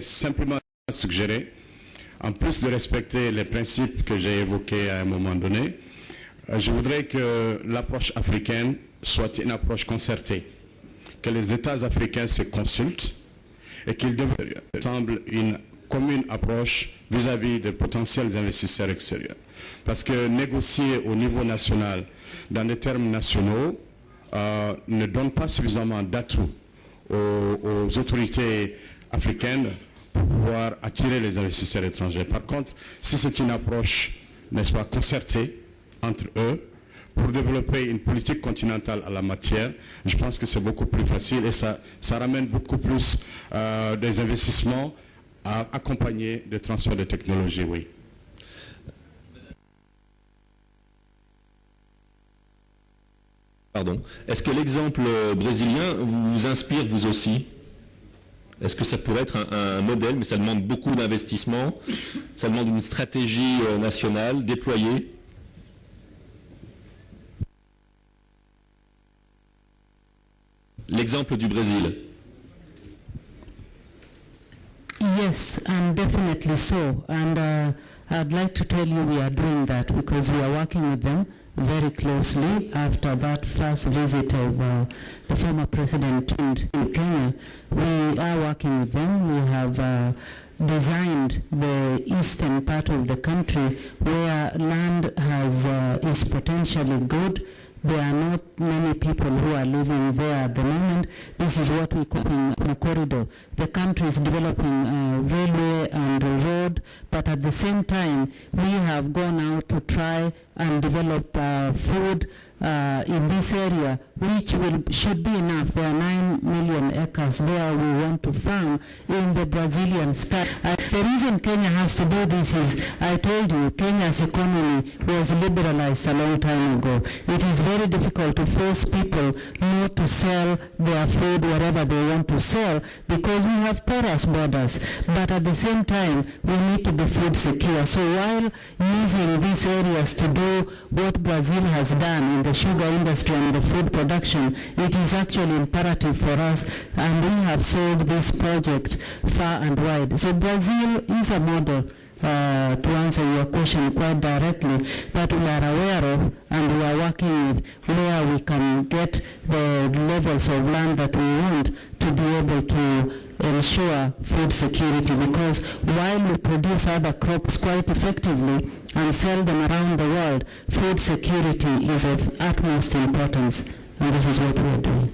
simplement suggérer, en plus de respecter les principes que j'ai évoqués à un moment donné, je voudrais que l'approche africaine soit une approche concertée, que les États africains se consultent et qu'ils semblent une commune approche vis-à-vis de potentiels investisseurs extérieurs. Parce que négocier au niveau national, dans des termes nationaux, ne donne pas suffisamment d'atouts aux autorités africaines pour pouvoir attirer les investisseurs étrangers. Par contre, si c'est une approche, n'est-ce pas, concertée entre eux, pour développer une politique continentale à la matière, je pense que c'est beaucoup plus facile et ça ramène beaucoup plus des investissements accompagnés de transfert de technologie, oui. Pardon. Est-ce que l'exemple brésilien vous inspire vous aussi? Est-ce que ça pourrait être un modèle, mais ça demande beaucoup d'investissement, ça demande une stratégie nationale déployée? L'exemple du Brésil. Yes, and definitely so. And I'd like to tell you we are doing that because we are working with them very closely after that first visit of the former president in Kenya. We are working with them. We have designed the eastern part of the country where land is potentially good. There are not many people who are living there at the moment. This is what we call a corridor. The country is developing railway and a road, but at the same time, we have gone out to try and develop food in this area, which should be enough. There are 9 million acres there we want to farm in the Brazilian style. The reason Kenya has to do this is, I told you, Kenya's economy was liberalized a long time ago. It is very difficult to force people not to sell their food wherever they want to sell because we have porous borders. But at the same time, we need to be food secure. So while using these areas to do what Brazil has done in the sugar industry and the food production, it is actually imperative for us, and we have sold this project far and wide. So Brazil is a model, to answer your question quite directly, that we are aware of and we are working with, where we can get the levels of land that we want to be able to ensure food security, because while we produce other crops quite effectively and sell them around the world, food security is of utmost importance, and this is what we are doing.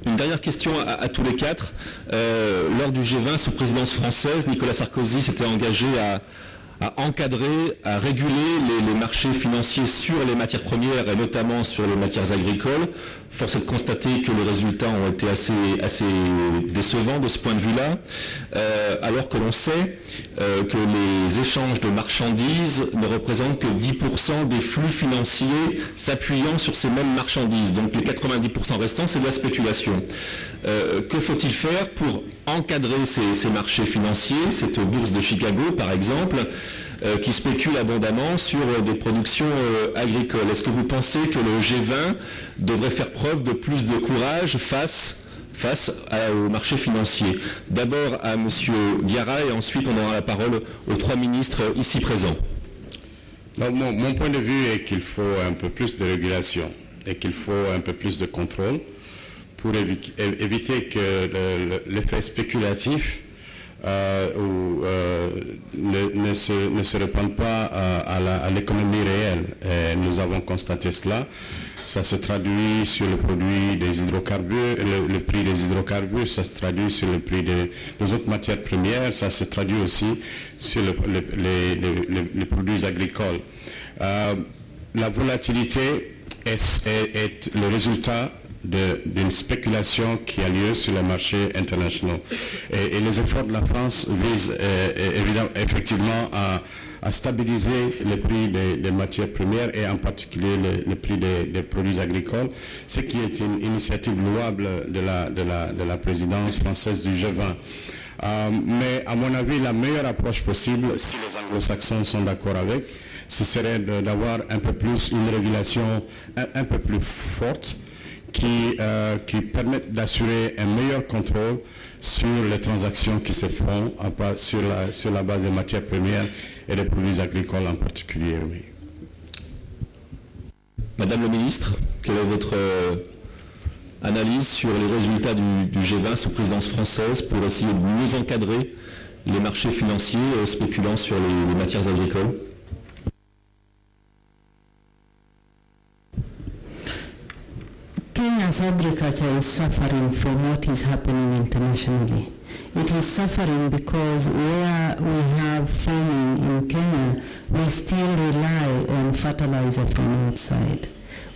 Une dernière question à tous les quatre. Lors du G20, sous présidence française, Nicolas Sarkozy s'était engagé à encadrer, à réguler les marchés financiers sur les matières premières et notamment sur les matières agricoles. Force est de constater que les résultats ont été assez décevants de ce point de vue-là, alors que l'on sait que les échanges de marchandises ne représentent que 10% des flux financiers s'appuyant sur ces mêmes marchandises. Donc les 90% restants, c'est de la spéculation. Que faut-il faire pour encadrer ces marchés financiers, cette bourse de Chicago par exemple, qui spécule abondamment sur des productions agricoles? Est-ce que vous pensez que le G20 devrait faire preuve de plus de courage face au marché financier? D'abord à M. Diarra et ensuite on aura la parole aux trois ministres ici présents. Mon point de vue est qu'il faut un peu plus de régulation et qu'il faut un peu plus de contrôle pour éviter que l'effet spéculatif ne se répande pas à l'économie réelle. Et nous avons constaté cela. Ça se traduit sur le produit des hydrocarbures, le prix des hydrocarbures, ça se traduit sur le prix des autres matières premières, ça se traduit aussi sur les produits agricoles. La volatilité est le résultat d'une spéculation qui a lieu sur les marchés internationaux. Et les efforts de la France visent effectivement à stabiliser les prix des matières premières et en particulier les prix des produits agricoles, ce qui est une initiative louable de la présidence française du G20. Mais à mon avis, la meilleure approche possible, si les anglo-saxons sont d'accord avec, ce serait d'avoir un peu plus une régulation un peu plus forte qui permette d'assurer un meilleur contrôle sur les transactions qui se font sur la base des matières premières et des produits agricoles en particulier. Oui. Madame le ministre, quelle est votre analyse sur les résultats du G20 sous présidence française pour essayer de mieux encadrer les marchés financiers spéculant sur les matières agricoles? Kenya's agriculture is suffering from what is happening internationally. It is suffering because where we have farming in Kenya, we still rely on fertilizer from outside.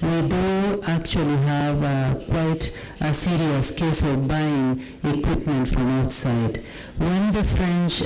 We do actually have quite a serious case of buying equipment from outside. When the French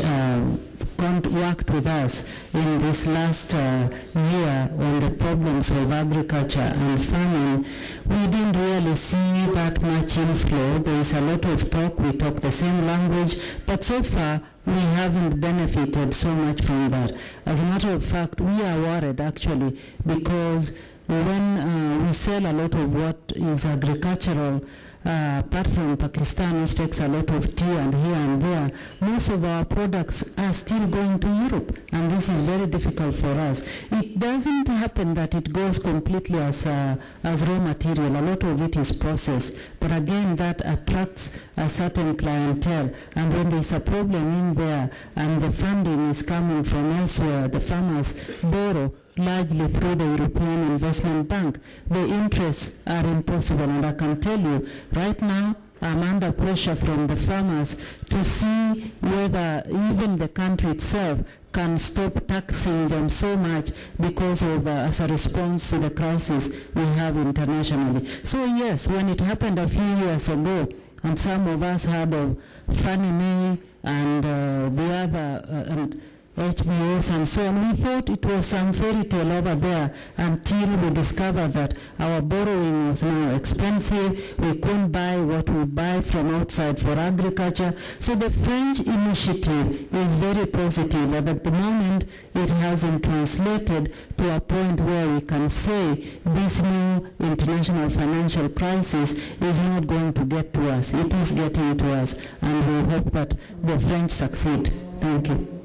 worked with us in this last year on the problems of agriculture and farming, we didn't really see that much inflow. There is a lot of talk, we talk the same language, but so far we haven't benefited so much from that. As a matter of fact, we are worried actually because when we sell a lot of what is agricultural, apart from Pakistan, which takes a lot of tea and here and there, most of our products are still going to Europe, and this is very difficult for us. It doesn't happen that it goes completely as raw material. A lot of it is processed, but again, that attracts a certain clientele, and when there's a problem in there and the funding is coming from elsewhere, the farmers borrow largely through the European Investment Bank. The interests are impossible, and I can tell you, right now, I'm under pressure from the farmers to see whether even the country itself can stop taxing them so much because of, as a response to the crisis we have internationally. So yes, when it happened a few years ago, and some of us heard of Fannie Mae and the other, and HBOs and so on, we thought it was some fairy tale over there until we discovered that our borrowing was now expensive. We couldn't buy what we buy from outside for agriculture. So the French initiative is very positive, but at the moment it hasn't translated to a point where we can say this new international financial crisis is not going to get to us. It is getting to us, and we hope that the French succeed. Thank you.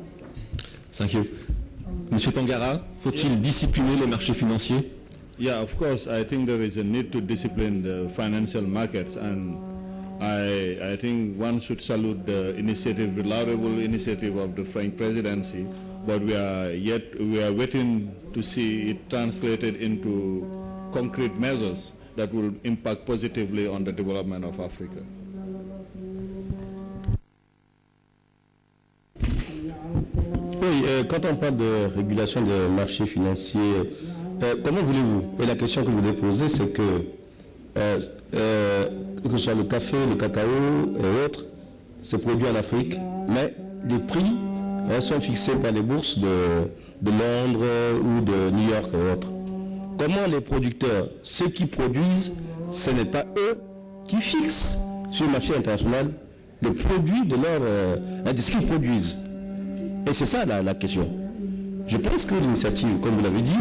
Thank you. Monsieur Tangara, faut-il discipliner les marchés financiers? Yeah, of course. I think there is a need to discipline the financial markets, and I think one should salute the initiative, laudable initiative of the French presidency, but we are waiting to see it translated into concrete measures that will impact positively on the development of Africa. Oui, quand on parle de régulation des marchés financiers, comment voulez-vous? Et la question que je voulais poser, c'est que ce soit le café, le cacao et autres, c'est produit en Afrique, mais les prix sont fixés par les bourses de Londres ou de New York et autres. Comment les producteurs, ceux qui produisent, ce n'est pas eux qui fixent sur le marché international les produits de ce qu'ils produisent? Et c'est ça la question. Je pense que l'initiative, comme vous l'avez dit,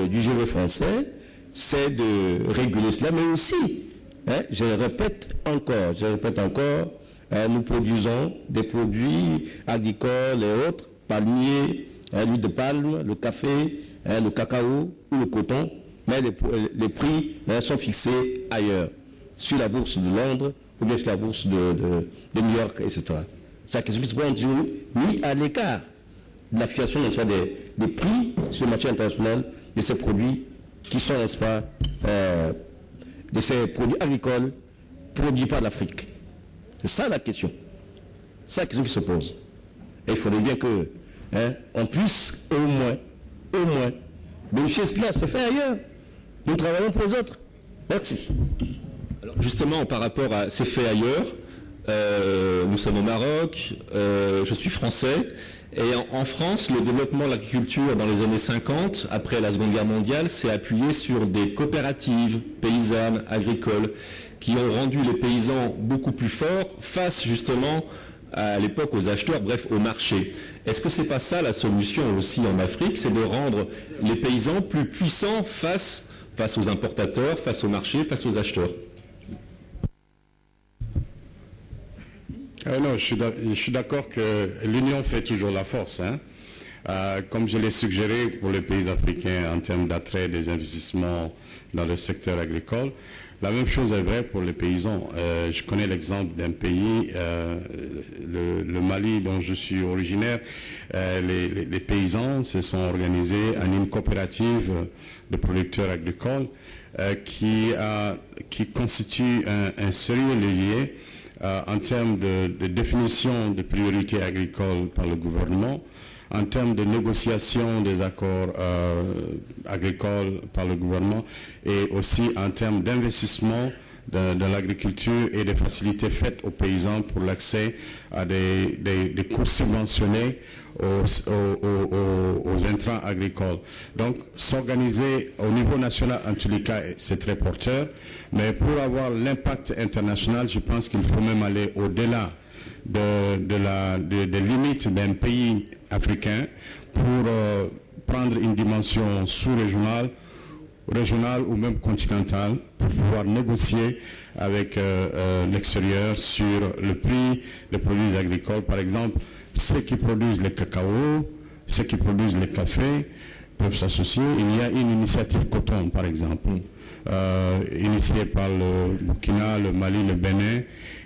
du G20 français, c'est de réguler cela, mais aussi, je le répète encore, nous produisons des produits agricoles et autres, palmiers, l'huile de palme, le café, le cacao ou le coton, mais les prix sont fixés ailleurs, sur la bourse de Londres ou bien sur la bourse de New York, etc. C'est la question qui se pose mis à l'écart de la fixation, n'est-ce pas, des prix sur le marché international de ces produits qui sont, n'est-ce pas, de ces produits agricoles produits par l'Afrique. C'est ça la question. C'est la question qui se pose. Et il faudrait bien que on puisse au moins bénéficier de cela. C'est fait ailleurs. Nous travaillons pour les autres. Merci. Alors justement, par rapport à ces faits ailleurs, nous sommes au Maroc, je suis français, et en France, le développement de l'agriculture dans les années 50, après la Seconde Guerre mondiale, s'est appuyé sur des coopératives paysannes, agricoles, qui ont rendu les paysans beaucoup plus forts face justement à l'époque aux acheteurs, bref au marché. Est-ce que c'est pas ça la solution aussi en Afrique, c'est de rendre les paysans plus puissants face aux importateurs, face au marché, face aux acheteurs? Non, je suis d'accord que l'union fait toujours la force. Hein. Comme je l'ai suggéré pour les pays africains en termes d'attrait des investissements dans le secteur agricole, la même chose est vraie pour les paysans. Je connais l'exemple d'un pays, le Mali dont je suis originaire. Les paysans se sont organisés en une coopérative de producteurs agricoles qui constitue un sérieux levier en termes de définition de priorités agricoles par le gouvernement, en termes de négociation des accords agricoles par le gouvernement et aussi en termes d'investissement de l'agriculture et des facilités faites aux paysans pour l'accès à des cours subventionnés aux intrants agricoles. Donc s'organiser au niveau national en tous les cas c'est très porteur, mais pour avoir l'impact international, je pense qu'il faut même aller au-delà des limites d'un pays africain pour prendre une dimension sous-régionale, régionale ou même continentale pour pouvoir négocier avec l'extérieur sur le prix des produits agricoles. Par exemple, ceux qui produisent le cacao, ceux qui produisent le café peuvent s'associer. Il y a une initiative coton, par exemple, initiée par le Burkina, le Mali, le Bénin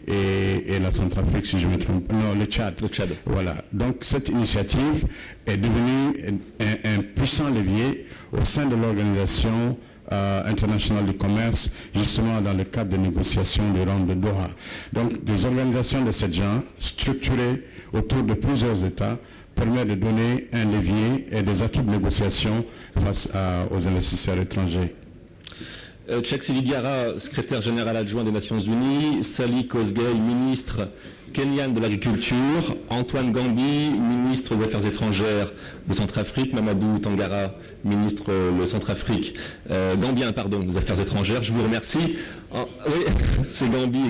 et la Centrafrique, si je me trompe. Non, le Tchad. Le Tchad. Voilà. Donc cette initiative est devenue un puissant levier au sein de l'organisation internationale du commerce, justement dans le cadre des négociations de ronde de Doha. Donc des organisations de ce genre, structurées autour de plusieurs États, permettent de donner un levier et des atouts de négociation face aux investisseurs étrangers. Cheikh Sidi Diarra, secrétaire général adjoint des Nations Unies, Sally Kosgei, ministre kenyan de l'Agriculture, Antoine Gambi, ministre des Affaires étrangères de Centrafrique, Mamadou Tangara, ministre de Centrafrique, Gambien, pardon, des Affaires étrangères. Je vous remercie. Oui, c'est Gambi.